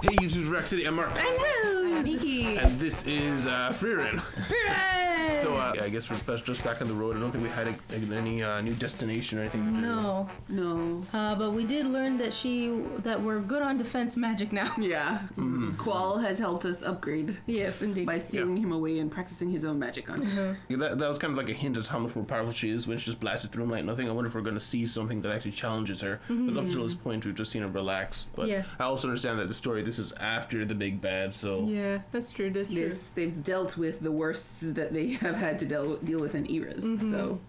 Hey YouTube, Rack City, I'm Mark. Hello, Nikki. And this is Frieren. Hooray! So yeah, I guess we're just back on the road. I don't think we had any new destination or anything. No. But we did learn that we're good on defense magic now. Yeah. Qual has helped us upgrade. Yes, indeed. By sealing him away and practicing his own magic on it. Yeah, that was kind of like a hint at how much more powerful she is when she just blasted through him like nothing. I wonder if we're going to see something that actually challenges her. Because up until this point, we've just seen her relax. But I also understand that the story, this is after the big bad, so... Yeah, that's true, Yes, they've dealt with the worsts that they have had to deal with in eras, so...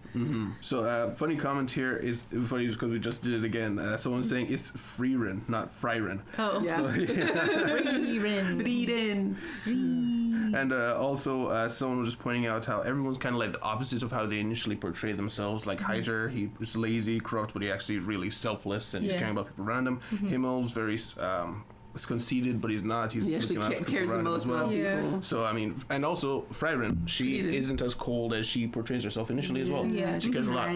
So, funny comment here is funny because we just did it again. Someone's saying it's Frieren, not Frieren. Oh, yeah. So, Frieren. And also, someone was just pointing out how everyone's kind of like the opposite of how they initially portray themselves. Like Hyder, he was lazy, corrupt, but he actually is really selfless and he's caring about people around him. Himmel's very is conceited, but he's not. He's he actually cares the most about people. So I mean, and also Frieren, she isn't as cold as she portrays herself initially as well. Yeah, she cares a lot.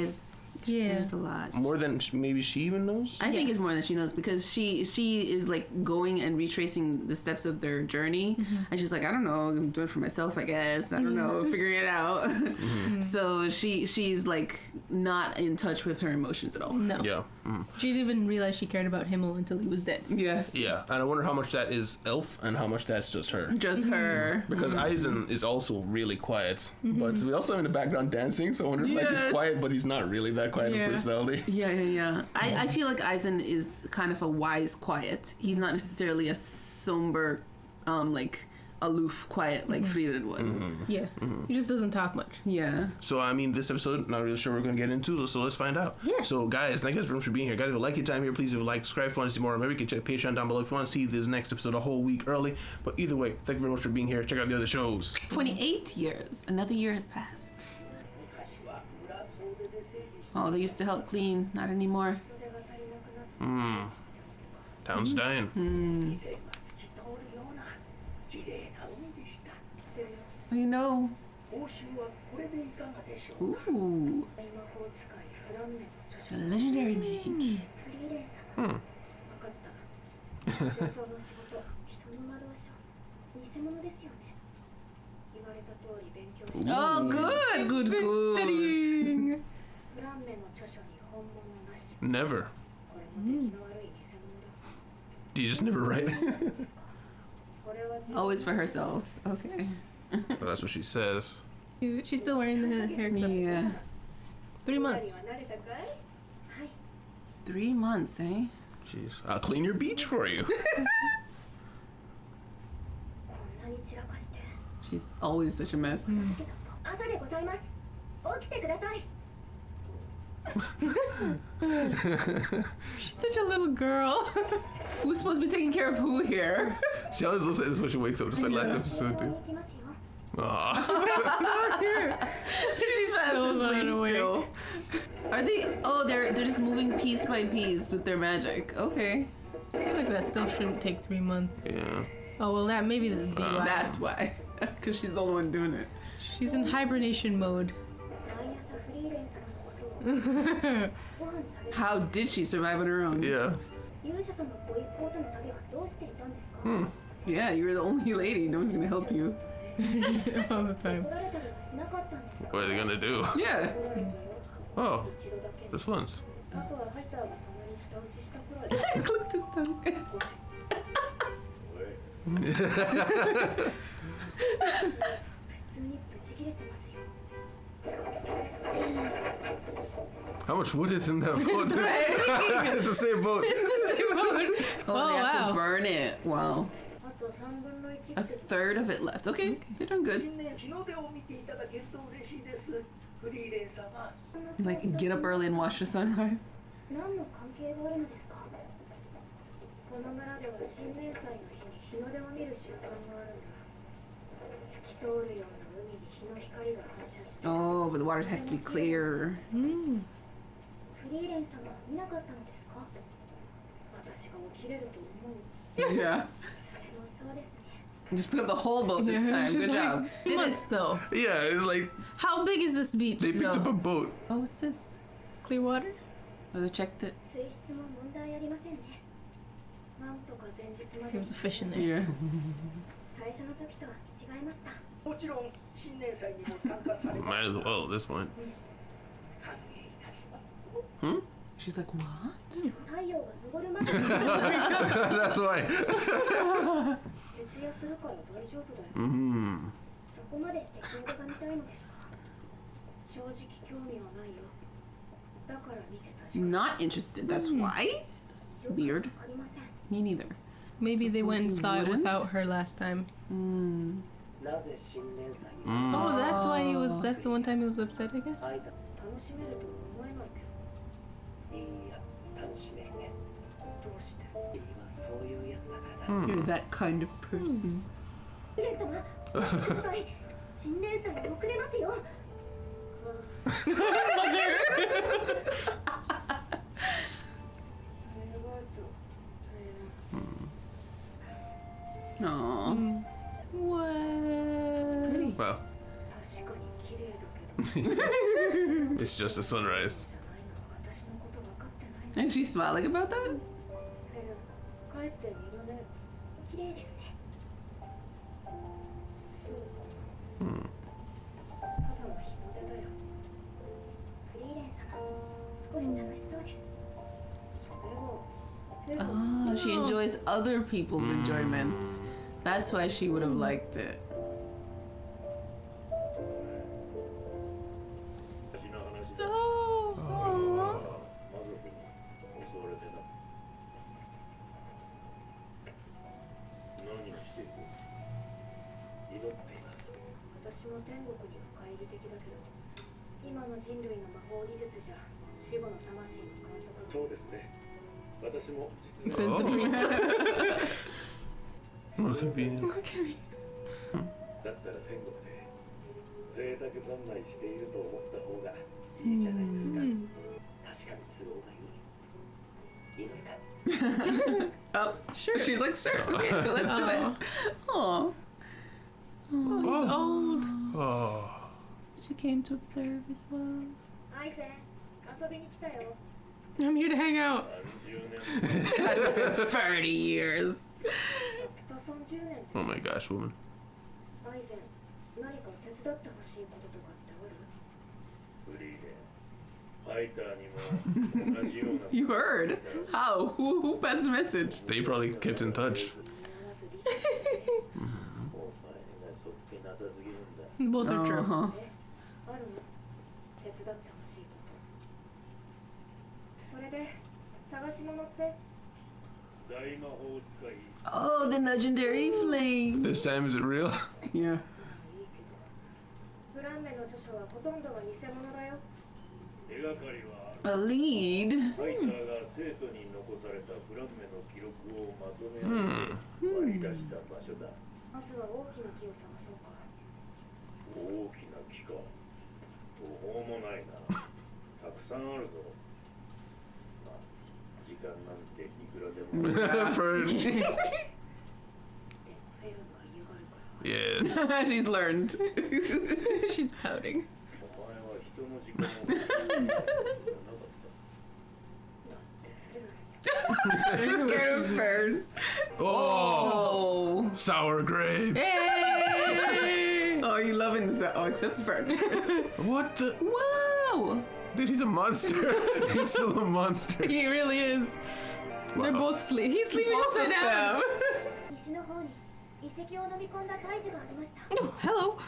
Cares a lot. More than maybe she even knows. I think it's more than she knows because she is like going and retracing the steps of their journey, and she's like, I don't know, I'm doing it for myself, I guess. I don't know, figuring it out. So she's like not in touch with her emotions at all. No. Yeah. She didn't even realize she cared about Himmel until he was dead. Yeah. Yeah, and I wonder how much that is Elf and how much that's just her. Just her. Because Eisen is also really quiet, but we also have in the background dancing. So I wonder if like he's quiet, but he's not really that quiet of personality. Yeah. I feel like Eisen is kind of a wise quiet. He's not necessarily a somber, like aloof quiet like Frieren was. Yeah. He just doesn't talk much. Yeah. So I mean, this episode, not really sure we're going to get into, so let's find out. Yeah. So guys, thank you guys very much for being here. Guys, if you like your time here, please leave a like, subscribe if you want to see more. Maybe you can check Patreon down below if you want to see this next episode a whole week early. But either way, thank you very much for being here. Check out the other shows. 28 years. Another year has passed. Oh, they used to help clean. Not anymore. Town's dying. You know. Ooh. A legendary mage. Oh, good. Studying. Never. Do you just never write? Always for herself. Okay. Well, that's what she says. She's still wearing the hair clip. Yeah. 3 months. 3 months, eh? Jeez. I'll clean your beach for you. She's always such a mess. She's such a little girl. Who's supposed to be taking care of who here? She always looks like this when she wakes up, just like last episode, dude. Aww. So cute. She's still not awake. still. Are they? Oh, they're just moving piece by piece with their magic. Okay. I feel like that still shouldn't take 3 months. Yeah. Oh, well, that maybe that'd be why. That's why. Because she's the only one doing it. She's in hibernation mode. How did she survive on her own? Yeah. Yeah, you're the only lady. No one's gonna help you. All the time. What are they gonna do? Yeah. Oh, this once. Clicked his tongue. How much wood is in that boat? It's the same boat. Oh, they have wow. to burn it. Wow. A third of it left. Okay, they're doing good. Like, get up early and watch the sunrise. Oh, but the water had to be clear. Yeah. Just pick up the whole boat this time. Good job. Like, months though. Yeah, it's like How big is this beach? they picked up a boat. Oh, what's this? Clear water? Oh, they checked it. There was a fish in there. Yeah. 最初の時とは違いました。 もちろん新年祭にも参加されます。 Might as well at this point. 歓迎いたしますぞ。 She's like, what? 太陽が昇るまで徹 That's why. 夜するから大丈夫だよ。 Mm. そこまでして映画が見たいのですか。正直興味はないよ。だから見て確かに。 Not interested. That's why? That's weird. ありません。 Me neither. Maybe they went and saw it Wouldn't? without her last time. なぜ新年祭に Oh, that's why he was. That's the one time he was upset, I guess. 会えた。楽しめるとは思えないけど。いいや、楽しめるね。どうして。今そういうやつだからな。 You're that kind of person. フレン様、はい新年祭に遅れますよ。Aww. What? Well, 確かに綺麗だけど。 it's just a sunrise. じゃないのは私のこと分かってないの。 Is she smiling about that? フェル、帰って二度寝綺麗ですね。そう。ただの日の出だよ。フリーレン様、少し楽しそうです。それをフェル Oh, she enjoys other people's enjoyments. That's why she would have liked it. 私の話だ。 Oh. 魔族に襲われてな。何をしている？祈っています。私も天国には懐疑的だけど、今の人類の魔法技術じゃ死後の魂の観測が。そうですね。私も実 Says は the priest. More convenient. だったら天国で贅沢三昧していると思った方がいいじゃないですか。確かに都合がいい。祈るか。 Oh, sure. She's like, sure. Okay, let's do it. Aw. Oh, he's old. Oh. She came to observe as well. アイゼン、遊びに来たよ。 I'm here to hang out. 30年 30 years. たった30年って Oh my gosh, woman. アイゼン、何か手伝ってほしいこととかってある？フリーレン、ファイターにも同じような You heard? How? Who passed the message? They probably kept in touch. お前がそっけなさすぎるんだ。 Both are true. Uh-huh. あるの？手伝ってほしいこと。それで探し物って？大魔法使い。 Oh, the legendary flame. This time, is it real? Yeah. いいけど、フランメの著書はほとんどが偽物だよ。手がかりは A lead. ファイターが生徒に残されたフランメの記録をまとめ割り出した場所だ。まずは大きな木を探そうか。大きな木か。途方もないな。たくさんあるぞ。まあ、時間なんていくらでも。 For で、フェルンが嫌がるから。 yes. She's learned. She's pouting. お前は人の時間をなかった。 She's scared of bird. Oh, Oh. sour grapes. Hey! Oh, you loving this? Oh, except bird. What the? Wow. Dude, he's a monster. He's still a monster. He really is. They're Wow. both sleep. He's sleeping Both upside of down. them. 西の方に遺跡を飲み込んだ大樹がありました。 Oh, hello. こ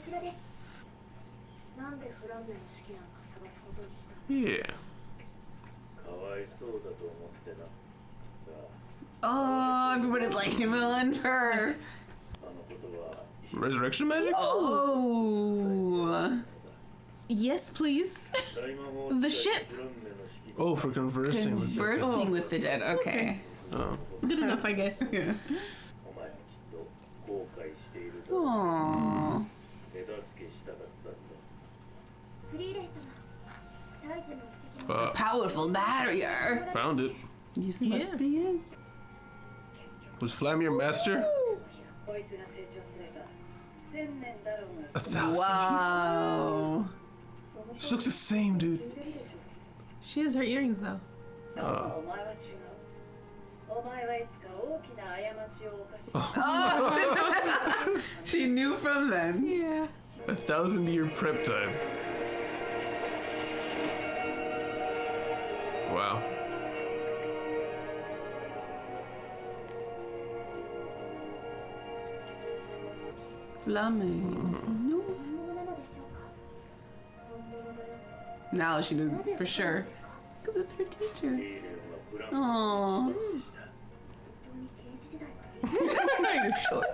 ちらです。なんでフランメの手記なんか探すことにしたの？ Yeah. かわいそうだと思ってな。 Oh, everybody's like him and her. あのことは Resurrection magic? Oh. Yes, please. 大魔法 The 使い ship. フランメの式 Oh, for conversing with them. Conversing with the dead. Okay. Oh. Good enough, I guess. Yeah. お前もきっと後悔しているだろう。 Aww. 手助けしたかったんだ。フリーレン様、大樹の遺跡の Powerful barrier. Found it. This Yeah. must be it. Was Flamme your master? こいつが成長すれば1000年だろうが 1,000 Wow. years. She looks the same, dude. She has her earrings though. お前は違うお前はエ She knew from then. Yeah. 1,000-year prep time. Wow. Flamme. 本物なのでしょうか。本物だよ。 Now she knows for sure. Because it's her teacher. フリーレンはプラン Aww. でした。本当に刑事時代から You're short.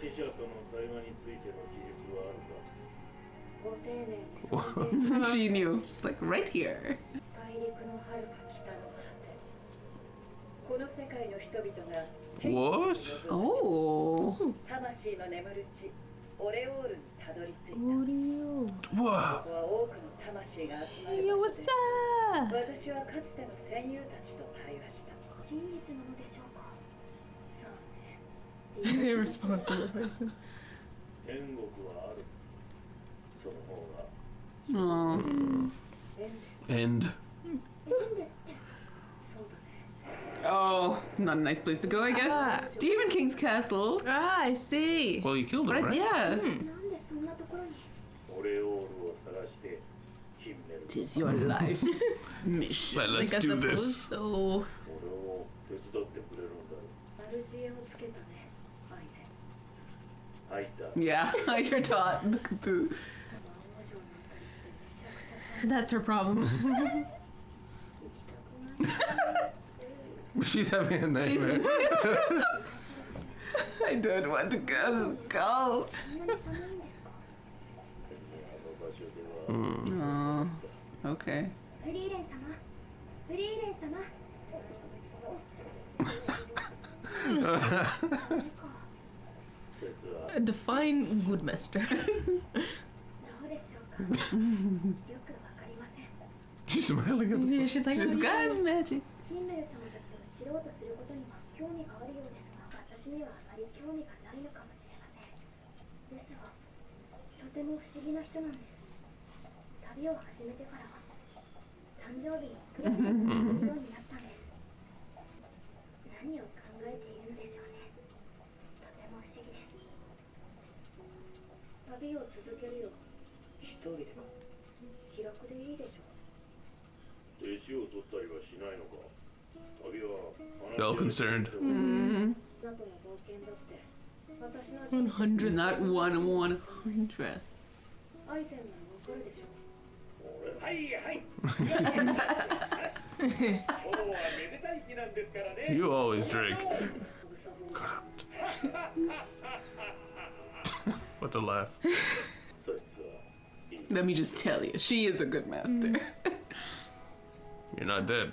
死者との対話についての記述はあるか。ご丁寧にその She knew. She's like, right here. 大陸の遥か北の果て。この世界の人々が What? Oh. 魂の眠る地オレオールにたどり着いた。 What are you? こ Wow. こは多くの魂が集まる Yo, 場 what's 所 up? で、私はかつての戦友たちと対話した。真実なのでしょうか。さあね。 Irresponsible person. 天国はある。その方が Aww. エンデ And エンデってそうだね。 Oh, not a nice place to go, I guess. Demon King's castle. Ah, I see. well, you killed him, Right? right? Yeah. なんでそんなところに。オレオールを探してヒンメル Tis your life mission. Right, let's Like, I do suppose this. so. 俺を手伝ってくれるんだろ悪知恵をつけたね。アイゼン。う。入った。 Yeah, you're taught. Look at the. 魔王城のあたりってめちゃくちゃ That's her problem. 行きたくない。 She's having a She's. nightmare. I don't want to go. そんなに寒いんですか。 Oh, okay. フリーレン様。フリーレン様。説は Define good master. どうでしょうか。よくわかりません。 She's smiling at Yeah, the she's like, She's oh, yeah. got magic. ヒンメル様たちを知ろうとすることには興味があるようですが、私にはあまり興味がないのかもしれません。ですが、とても不思議な人なんです。旅を始めてからは、誕生日にプレゼントをするようになったんです。何を考えているのでしょうね。とても不思議です。旅を続けるよ。一人でも気楽でいいでしょう。弟子を取ったりはしないのか。旅は Well concerned. あとの冒険だって、私の人生 100. Not 1/100. アイゼンならわかるでしょう。はいはい。今日はめでたい日なんですからね。 You always drink. グサボ What a laugh. そいつはいい。 Let me just tell you, she is a good master. You're not dead.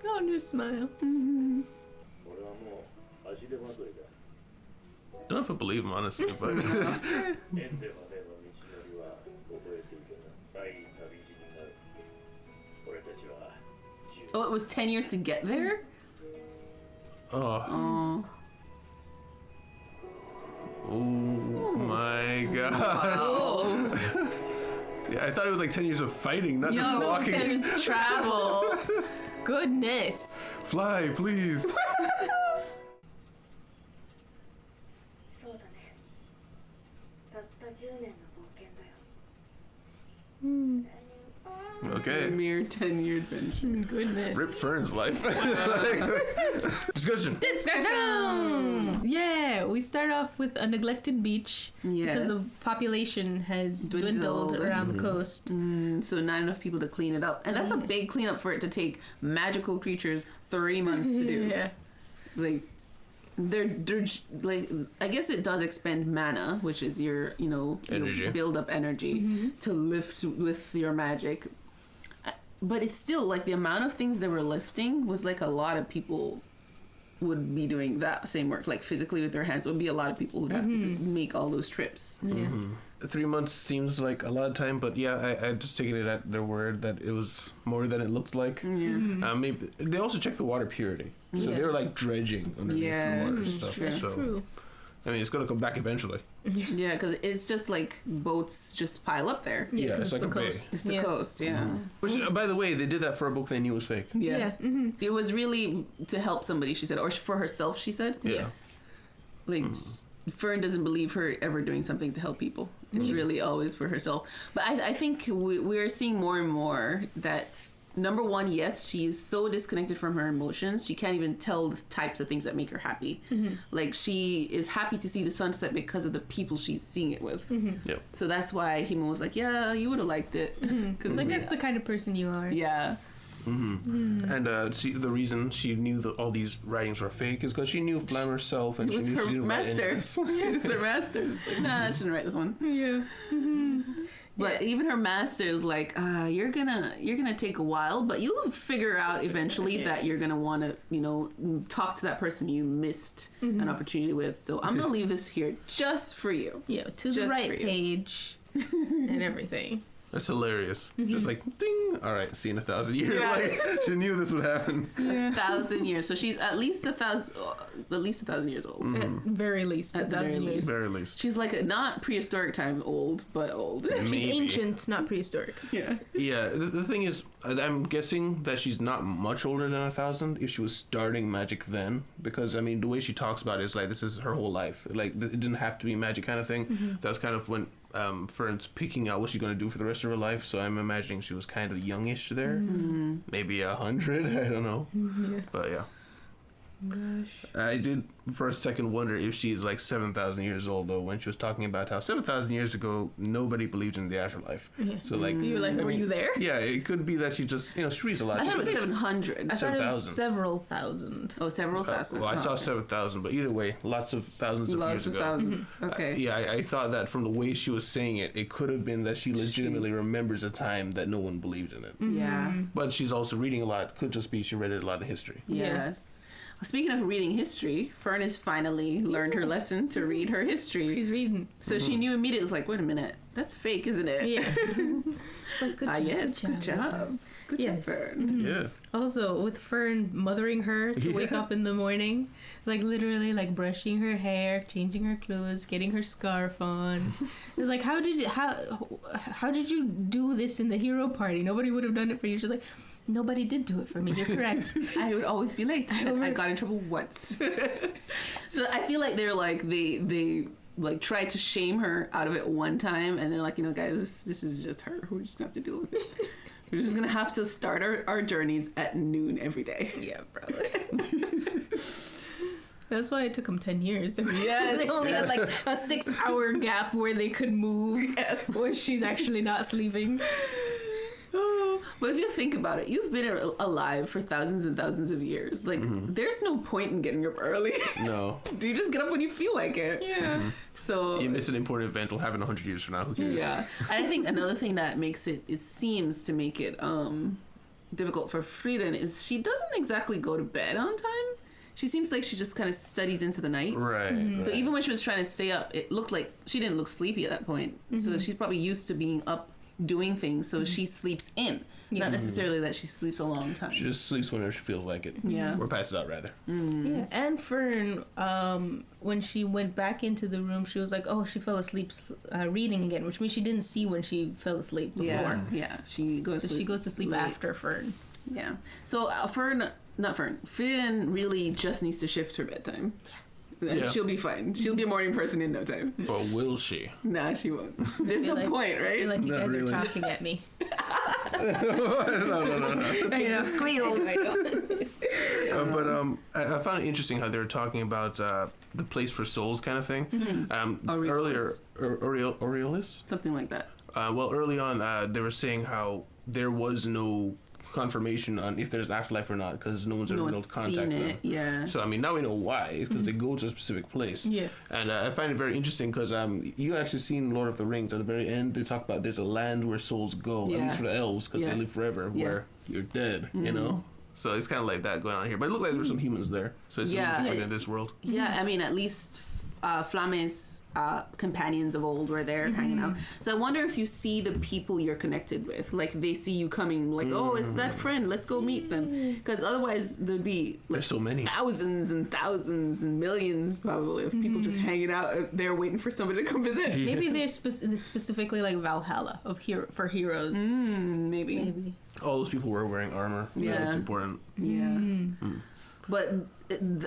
Oh, just smile. 俺はもう足手まといだ。 Don't know if I believe him, honestly, but エンデまでの道のりは覚えているが、大い旅路になる。俺たちは Oh, it was 10 years to get there? oh, Oh. oh my god. Yeah, I thought it was like 10 years of fighting, not just Yo, walking. 10 years travel. Goodness. Fly, please. そうだね。たった10年の冒険だよ。 Okay. Mere 10-year adventure. Goodness. Rip Fern's life. Discussion. Discussion! Yeah, we start off with a neglected beach because Yes. the population has dwindled Dwindled. around the coast. So not enough people to clean it up. And that's a big cleanup for it to take magical creatures 3 months to do. Yeah. Like, they're like, I guess it does expend mana, which is your, Energy. build up energy to lift with your magic. But it's still like the amount of things they were lifting was like a lot of people would be doing that same work, like physically with their hands. It would be a lot of people who'd have to make all those trips. Yeah. 3 months seems like a lot of time, but yeah, I just taking it at their word that it was more than it looked like. Maybe they also checked the water purity, so Yeah. they were like dredging underneath the Yes, water and it's stuff. true. So True. I mean, it's gonna come back eventually. Yeah, because it's just like boats just pile up there. Yeah, it's like a bay. It's the coast, yeah. Which, by the way, they did that for a book they knew was fake. Yeah. It was really to help somebody, she said, or for herself, she said. Yeah. Like, Fern doesn't believe her ever doing something to help people. It's really always for herself. But I think we're seeing more and more that, number one, yes, she's so disconnected from her emotions. She can't even tell the types of things that make her happy. Like, she is happy to see the sunset because of the people she's seeing it with. Yep. So that's why Himo was like, yeah, you would have liked it. Because like, that's the kind of person you are. Yeah. And the reason she knew that all these writings were fake is because she knew Flamme herself, and It was she knew her she didn't write any of master. this. It was her master. She's like, nah, I shouldn't write this one. Yeah. But even her master is like, you're gonna take a while, but you'll figure out eventually that you're gonna want to, talk to that person you missed an opportunity with. So I'm gonna leave this here just for you. Yeah, to Just the for right you. page and everything. That's hilarious. Just like, ding! All right, see you in 1,000 years. Yeah. Like, she knew this would happen. 1,000 years. So she's at least 1,000 years old. At very least, At the very 1,000 years. Very least. She's like not prehistoric time old, but old. She's Maybe. ancient, not prehistoric. Yeah. Yeah, the thing is, I'm guessing that she's not much older than 1,000 if she was starting magic then, because I mean the way she talks about it is like this is her whole life. Like it didn't have to be magic kind of thing. That was kind of when Fern's picking out what she's going to do for the rest of her life. So I'm imagining she was kind of youngish there, maybe 100. I don't know, but yeah. Gosh. I did for a second wonder if she's like 7,000 years old though, when she was talking about how 7,000 years ago nobody believed in the afterlife. Yeah. So like, You were like, were you there? yeah, it could be that she just she reads a lot. I thought it She was just- 700. I thought it 7,000. was several thousand. Oh, several thousand. Well, I saw okay. 7,000, but either way, lots of thousands of Lots years of ago. thousands. Okay. Yeah, I thought that from the way she was saying it, it could have been that she legitimately remembers a time that no one believed in it. Yeah. But she's also reading a lot. Could just be she read it a lot in history. Yes. Well, speaking of reading history, Fern has finally learned her lesson to read her history. She's reading. So she knew immediately. It was like, wait a minute, that's fake, isn't it? Yeah. But good job. Yes. Good job. Good job, Yes. Fern. Yeah. Also, with Fern mothering her to wake up in the morning, like literally like brushing her hair, changing her clothes, getting her scarf on. It's like, how did you do this in the hero party? Nobody would have done it for you. She's like, nobody did do it for me. You're correct. I would always be late. I got in trouble once. So I feel like they're like they like tried to shame her out of it one time, and they're like, guys, this is just her. We're just gonna have to deal with it. We're just gonna have to start our journeys at noon every day. Yeah, probably. That's why it took them 10 years. Yes. They only had like a 6-hour gap where they could move, where she's actually not sleeping. But if you think about it, you've been alive for thousands and thousands of years. Like, there's no point in getting up early. No. You just get up when you feel like it. Yeah. So You miss an important event will happen 100 years from now. Who cares? yeah, and I think another thing that makes it seems to make it difficult for Frieren is she doesn't exactly go to bed on time. She seems like she just kind of studies into the night. Right. So even when she was trying to stay up, it looked like she didn't look sleepy at that point. So she's probably used to being up doing things, so she sleeps in. Not necessarily that she sleeps a long time. She just sleeps whenever she feels like it. Yeah. Or passes out, rather. Yeah. And Fern, when she went back into the room, she was like, oh, she fell asleep reading again, which means she didn't see when she fell asleep before. Yeah. She goes. So she goes to sleep late. after Fern. Yeah. So Frieren really just needs to shift her bedtime. And Yeah. she'll be fine. She'll be a morning person in no time. But will she? Nah, she won't. There's no point, I right? feel like you Not guys really. are talking at me. No. You know? Squeals. But I found it interesting how they were talking about the place for souls kind of thing. Earlier, Aureolus? Something like that. Well, early on, they were saying how there was no confirmation on if there's an afterlife or not because no one's ever No been able one's to contact seen them. it. Yeah. So I mean, now we know why. It's because they go to a specific place. Yeah. And I find it very interesting because you actually seen Lord of the Rings at the very end. They talk about there's a land where souls go, at Yeah. least for the elves, because Yeah. they live forever, Yeah. where you're dead. You know. So it's kind of like that going on here. But it looked like there were some humans there, so it's a little different in this world. Yeah, I mean, at least Flamme's companions of old were there hanging out. So I wonder if you see the people you're connected with, like they see you coming, like, oh, it's that friend, let's go meet them. Because otherwise there'd be like There's so many. thousands and millions probably of people just hanging out there waiting for somebody to come visit. Maybe they're specifically like Valhalla for heroes. Maybe. All those people were wearing armor. Yeah. That's important. Yeah. But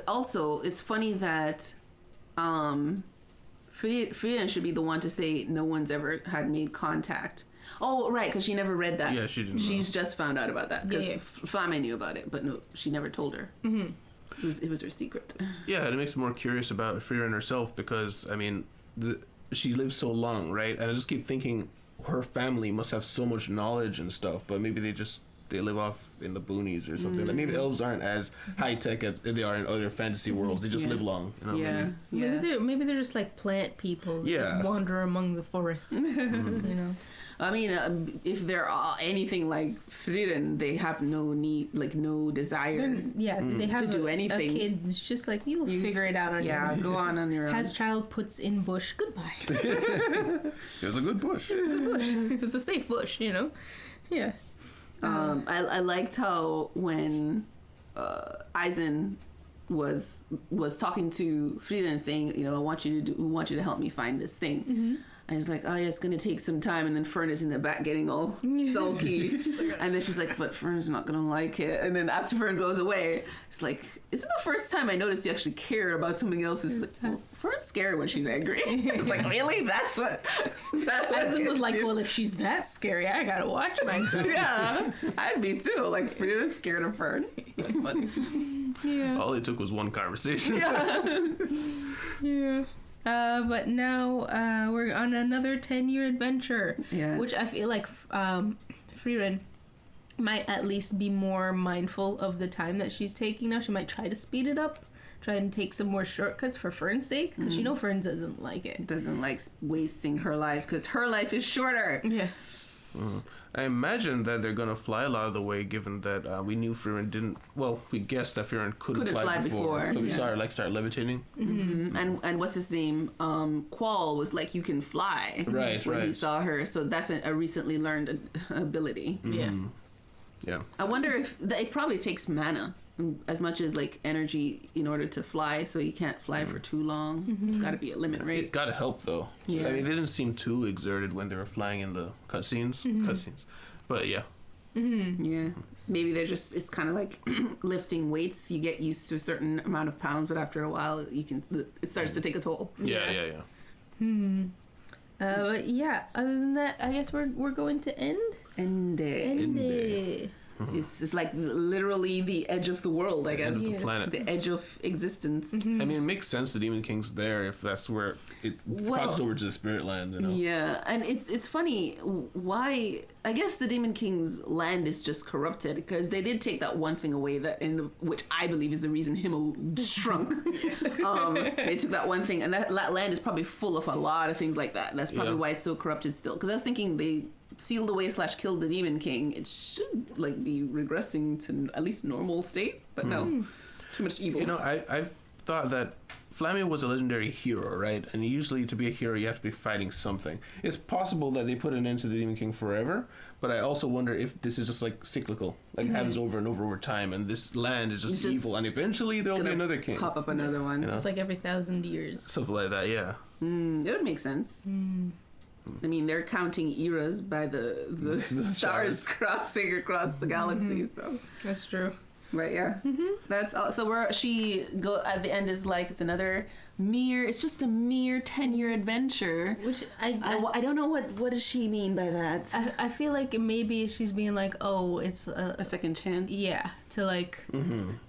also, it's funny that Frieren should be the one to say no one's ever had made contact. Oh, right, because she never read that. Yeah, she didn't. She's just found out about that because Yeah. Flamme knew about it, but no, she never told her. It was her secret. Yeah, it makes me more curious about Frieren herself because, I mean, she lived so long, right? And I just keep thinking her family must have so much knowledge and stuff, but maybe they live off in the boonies or something. Like maybe elves aren't as high tech as they are in other fantasy worlds. They just live long. You know, Maybe they're just like plant people that just wander among the forest. You know. I mean, if they're anything like Frieren, they have no need, like no desire. They have to do anything. A kid. It's just like you'll figure it out on your own. Go on your own. Has child puts in bush. Goodbye. It was a good bush. It's a good bush. It's a safe bush. You know. Yeah. I liked how when Eisen was talking to Frieren saying, you know, I want you to help me find this thing. I was like, oh yeah, it's gonna take some time, and then Fern is in the back getting all sulky, and then she's like, but Fern's not gonna like it, and then after Fern goes away, it's like, this is the first time I noticed you actually cared about something else. It's like, well, Fern's scary when she's angry. It's like, really? That's what? Eisen was like, well, if she's that scary, I gotta watch myself. Yeah, I'd be too. Like, Frieren's scared of Fern. That's funny. Yeah. All it took was one conversation. Yeah. But now we're on another 10-year adventure, which I feel like Frieren might at least be more mindful of the time that she's taking now. She might try to speed it up, try and take some more shortcuts for Fern's sake, because you know Fern doesn't like it. Doesn't like wasting her life, because her life is shorter. Yeah. I imagine that they're gonna fly a lot of the way, given that we knew Frieren didn't. Well, we guessed that Frieren couldn't fly before. So we saw her start levitating. And what's his name? Qual was like, you can fly. Right. When he saw her, so that's a recently learned ability. Yeah. I wonder if it probably takes mana as much as like energy in order to fly, so you can't fly for too long. It's got to be a limit, right? It gotta help though. Yeah. I mean, they didn't seem too exerted when they were flying in the cutscenes. But yeah. Yeah. Maybe they're just, it's kind of like lifting weights. You get used to a certain amount of pounds, but after a while it starts to take a toll. Yeah. But yeah, other than that, I guess we're going to end. Ende. It's like literally the edge of the world, I guess. The end of the planet. The edge of existence. I mean, it makes sense the Demon King's there if that's where it crosses over to the Spirit Land, you know? Yeah, and it's funny why. I guess the Demon King's land is just corrupted because they did take that one thing away which I believe is the reason Himmel shrunk. They took that one thing, and that land is probably full of a lot of things like that. That's probably why it's so corrupted still. Because I was thinking they sealed away / killed the Demon King. It should like be regressing to at least normal state, but no, too much evil. You know, I've thought that Flamme was a legendary hero, right? And usually to be a hero, you have to be fighting something. It's possible that they put an end to the Demon King forever, but I also wonder if this is just like cyclical, like it happens over and over time, and this land is just evil, and eventually there'll be another king. Pop up another one. You know? Just like every 1,000 years. Something like that, yeah. It would make sense. I mean, they're counting eras by the stars crossing across the galaxy, so That's true. But yeah, that's all. So she at the end is like, it's just a mere 10-year adventure. Which I don't know what does she mean by that. I feel like maybe she's being like, oh, it's A second chance. yeah, to like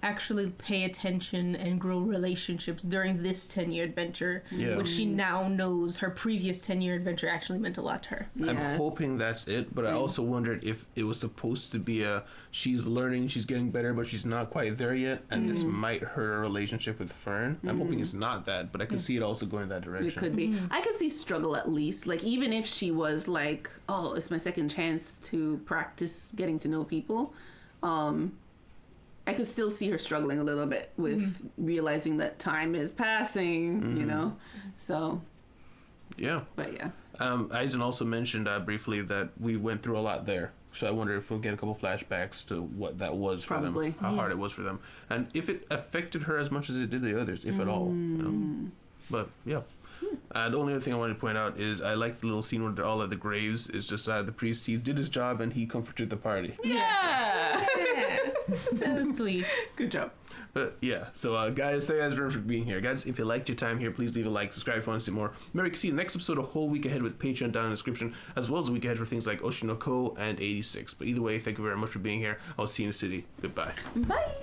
actually pay attention and grow relationships during this 10-year adventure, which she now knows her previous 10-year adventure actually meant a lot to her. I'm hoping that's it, but I also wondered if it was supposed to be she's learning, she's getting better, but she's not quite there yet, and this might hurt her relationship with Fern. I'm hoping it's not that, but I could see it also going that direction. It could be. I could see struggle at least. Like, even if she was like, oh, it's my second chance to practice getting to know people, I could still see her struggling a little bit with realizing that time is passing, you know? So, Yeah. but yeah. Eisen also mentioned briefly that we went through a lot there. So I wonder if we'll get a couple flashbacks to what that was for Probably. them, how hard it was for them, and if it affected her as much as it did the others, if at all. You know? But yeah. The only other thing I wanted to point out is I like the little scene where they're all at the graves. It's just the priest, he did his job and he comforted the party. Yeah. That was sweet. Good job. But yeah, so guys, thank you guys very much for being here. Guys, if you liked your time here, please leave a like, subscribe if you want to see more. Remember, you can see the next episode a whole week ahead with Patreon down in the description, as well as a week ahead for things like Oshinoko and 86. But either way, thank you very much for being here. I'll see you in the city. Goodbye. Bye.